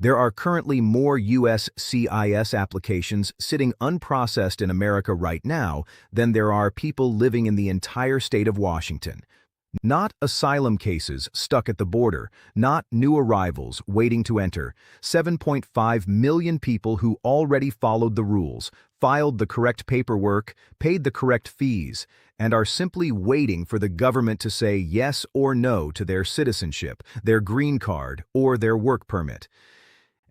There are currently more USCIS applications sitting unprocessed in America right now than there are people living in the entire state of Washington. Not asylum cases stuck at the border, not new arrivals waiting to enter. 7.5 million people who already followed the rules, filed the correct paperwork, paid the correct fees, and are simply waiting for the government to say yes or no to their citizenship, their green card, or their work permit.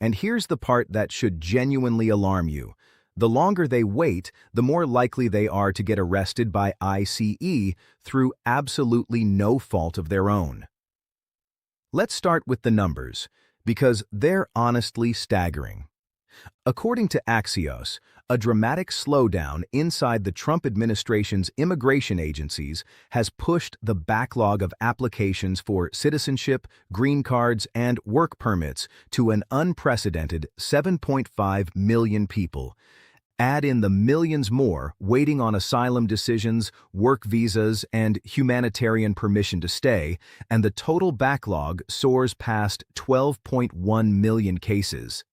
And here's the part that should genuinely alarm you. The longer they wait, the more likely they are to get arrested by ICE through absolutely no fault of their own. Let's start with the numbers, because they're honestly staggering. According to Axios, a dramatic slowdown inside the Trump administration's immigration agencies has pushed the backlog of applications for citizenship, green cards, and work permits to an unprecedented 7.5 million people. Add in the millions more waiting on asylum decisions, work visas, and humanitarian permission to stay, and the total backlog soars past 12.1 million cases.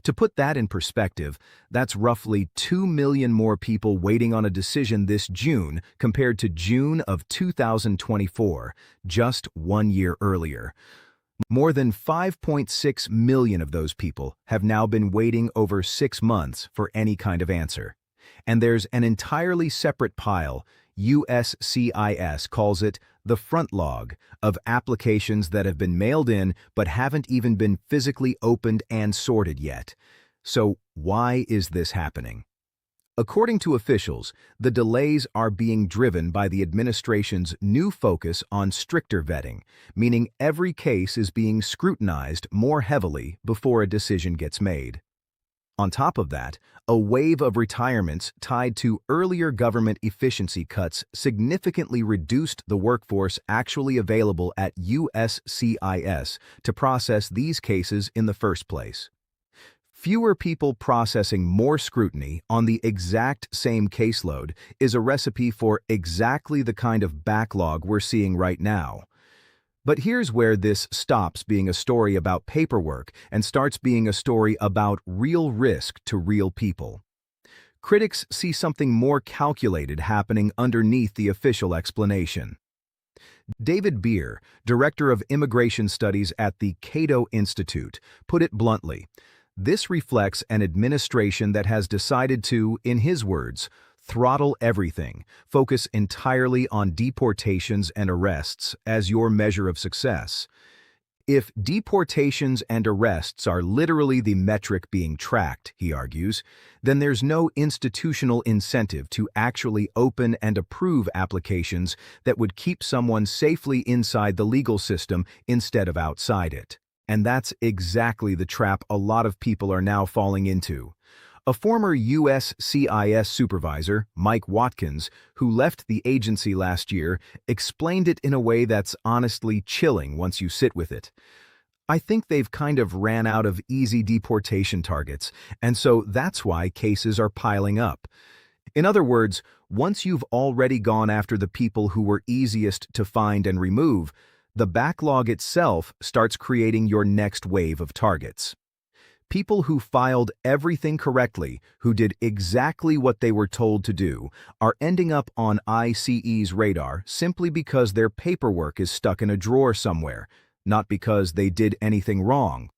To put that in perspective, that's roughly 2 million more people waiting on a decision this June compared to June of 2024, just 1 year earlier. More than 5.6 million of those people have now been waiting over 6 months for any kind of answer. And there's an entirely separate pile, USCIS calls it the front log, of applications that have been mailed in but haven't even been physically opened and sorted yet. So why is this happening? According to officials, the delays are being driven by the administration's new focus on stricter vetting, meaning every case is being scrutinized more heavily before a decision gets made. On top of that, a wave of retirements tied to earlier government efficiency cuts significantly reduced the workforce actually available at USCIS to process these cases in the first place. Fewer people processing more scrutiny on the exact same caseload is a recipe for exactly the kind of backlog we're seeing right now. But here's where this stops being a story about paperwork and starts being a story about real risk to real people. Critics see something more calculated happening underneath the official explanation. David Bier, director of immigration studies at the Cato Institute, put it bluntly. This reflects an administration that has decided to, in his words, throttle everything, focus entirely on deportations and arrests as your measure of success. If deportations and arrests are literally the metric being tracked, he argues, then there's no institutional incentive to actually open and approve applications that would keep someone safely inside the legal system instead of outside it. And that's exactly the trap a lot of people are now falling into. A former USCIS supervisor, Mike Watkins, who left the agency last year, explained it in a way that's honestly chilling once you sit with it. I think they've kind of ran out of easy deportation targets, and so that's why cases are piling up. In other words, once you've already gone after the people who were easiest to find and remove, the backlog itself starts creating your next wave of targets. People who filed everything correctly, who did exactly what they were told to do, are ending up on ICE's radar simply because their paperwork is stuck in a drawer somewhere, not because they did anything wrong.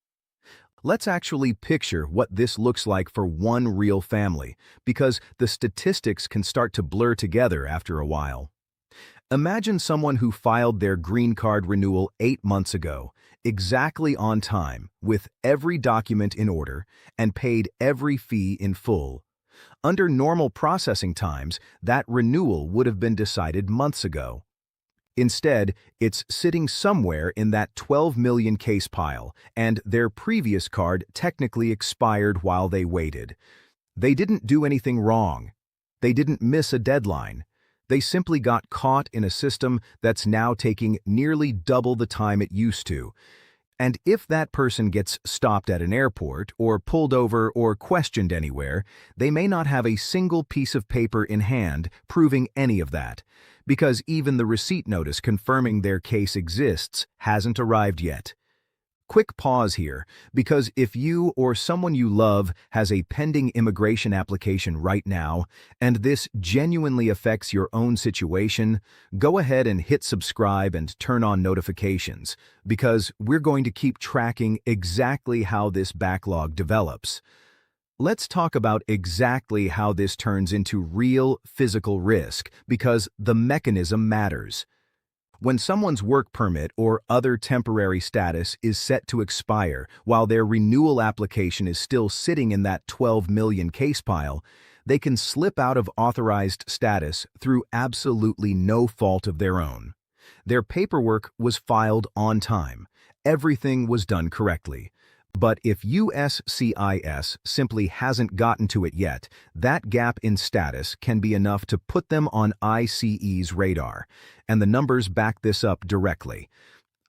Let's actually picture what this looks like for one real family, because the statistics can start to blur together after a while. Imagine someone who filed their green card renewal 8 months ago, exactly on time, with every document in order, and paid every fee in full. Under normal processing times, that renewal would have been decided months ago. Instead, it's sitting somewhere in that 12 million case pile, and their previous card technically expired while they waited. They didn't do anything wrong. They didn't miss a deadline. They simply got caught in a system that's now taking nearly double the time it used to. And if that person gets stopped at an airport or pulled over or questioned anywhere, they may not have a single piece of paper in hand proving any of that, because even the receipt notice confirming their case exists hasn't arrived yet. Quick pause here, because if you or someone you love has a pending immigration application right now, and this genuinely affects your own situation, go ahead and hit subscribe and turn on notifications, because we're going to keep tracking exactly how this backlog develops. Let's talk about exactly how this turns into real physical risk, because the mechanism matters. When someone's work permit or other temporary status is set to expire while their renewal application is still sitting in that 12 million case pile, they can slip out of authorized status through absolutely no fault of their own. Their paperwork was filed on time. Everything was done correctly. But if USCIS simply hasn't gotten to it yet, that gap in status can be enough to put them on ICE's radar, and the numbers back this up directly.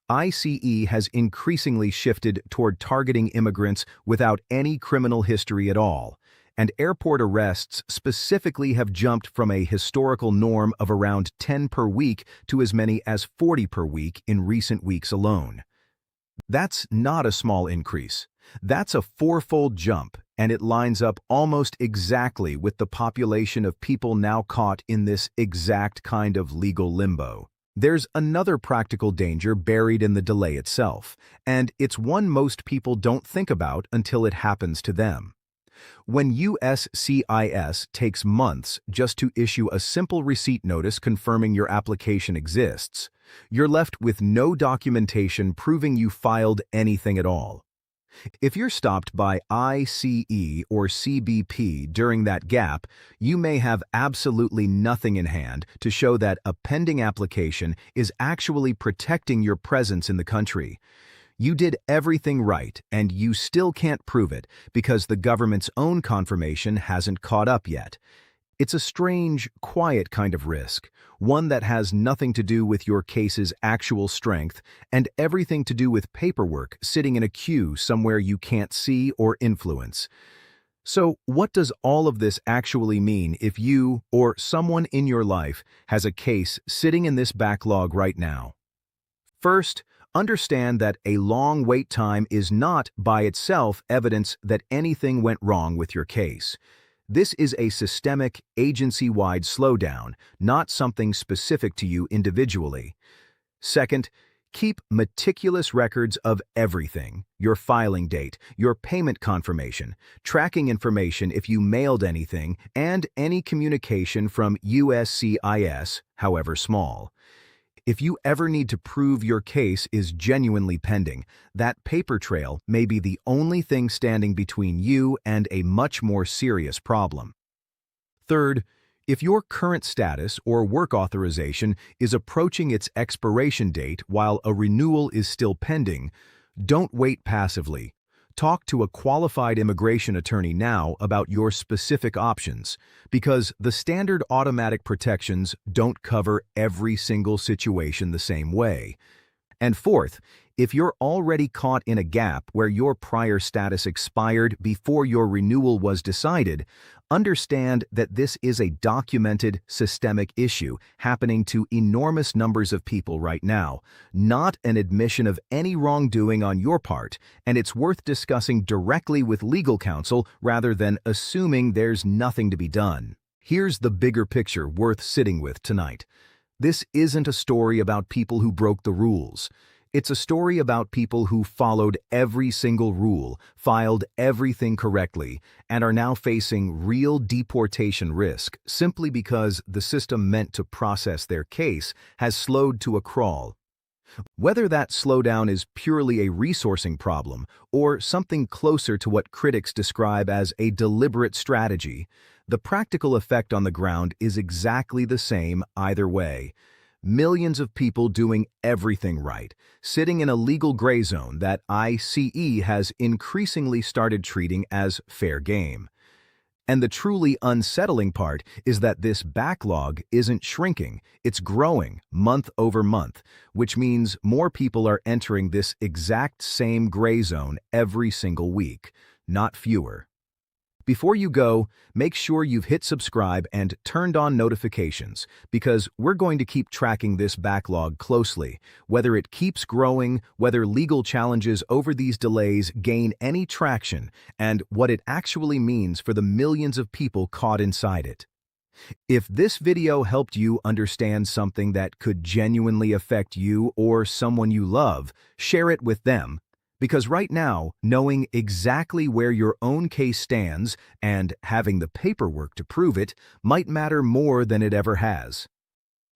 ICE has increasingly shifted toward targeting immigrants without any criminal history at all, and airport arrests specifically have jumped from a historical norm of around 10 per week to as many as 40 per week in recent weeks alone. That's not a small increase. That's a fourfold jump, and it lines up almost exactly with the population of people now caught in this exact kind of legal limbo. There's another practical danger buried in the delay itself, and it's one most people don't think about until it happens to them. When USCIS takes months just to issue a simple receipt notice confirming your application exists, you're left with no documentation proving you filed anything at all. If you're stopped by ICE or CBP during that gap, you may have absolutely nothing in hand to show that a pending application is actually protecting your presence in the country. You did everything right, and you still can't prove it because the government's own confirmation hasn't caught up yet. It's a strange, quiet kind of risk, one that has nothing to do with your case's actual strength and everything to do with paperwork sitting in a queue somewhere you can't see or influence. So, what does all of this actually mean if you or someone in your life has a case sitting in this backlog right now? First, understand that a long wait time is not, by itself, evidence that anything went wrong with your case. This is a systemic, agency-wide slowdown, not something specific to you individually. Second, keep meticulous records of everything: your filing date, your payment confirmation, tracking information if you mailed anything, and any communication from USCIS, however small. If you ever need to prove your case is genuinely pending, that paper trail may be the only thing standing between you and a much more serious problem. Third, if your current status or work authorization is approaching its expiration date while a renewal is still pending, don't wait passively. Talk to a qualified immigration attorney now about your specific options, because the standard automatic protections don't cover every single situation the same way. And fourth, if you're already caught in a gap where your prior status expired before your renewal was decided, understand that this is a documented, systemic issue happening to enormous numbers of people right now, not an admission of any wrongdoing on your part, and it's worth discussing directly with legal counsel rather than assuming there's nothing to be done. Here's the bigger picture worth sitting with tonight. This isn't a story about people who broke the rules. It's a story about people who followed every single rule, filed everything correctly, and are now facing real deportation risk simply because the system meant to process their case has slowed to a crawl. Whether that slowdown is purely a resourcing problem or something closer to what critics describe as a deliberate strategy, the practical effect on the ground is exactly the same either way. Millions of people doing everything right, sitting in a legal gray zone that ICE has increasingly started treating as fair game. And the truly unsettling part is that this backlog isn't shrinking, it's growing month over month, which means more people are entering this exact same gray zone every single week, not fewer. Before you go, make sure you've hit subscribe and turned on notifications because we're going to keep tracking this backlog closely, whether it keeps growing, whether legal challenges over these delays gain any traction, and what it actually means for the millions of people caught inside it. If this video helped you understand something that could genuinely affect you or someone you love, share it with them. Because right now, knowing exactly where your own case stands and having the paperwork to prove it might matter more than it ever has.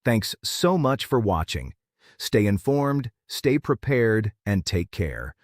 Thanks so much for watching. Stay informed, stay prepared, and take care.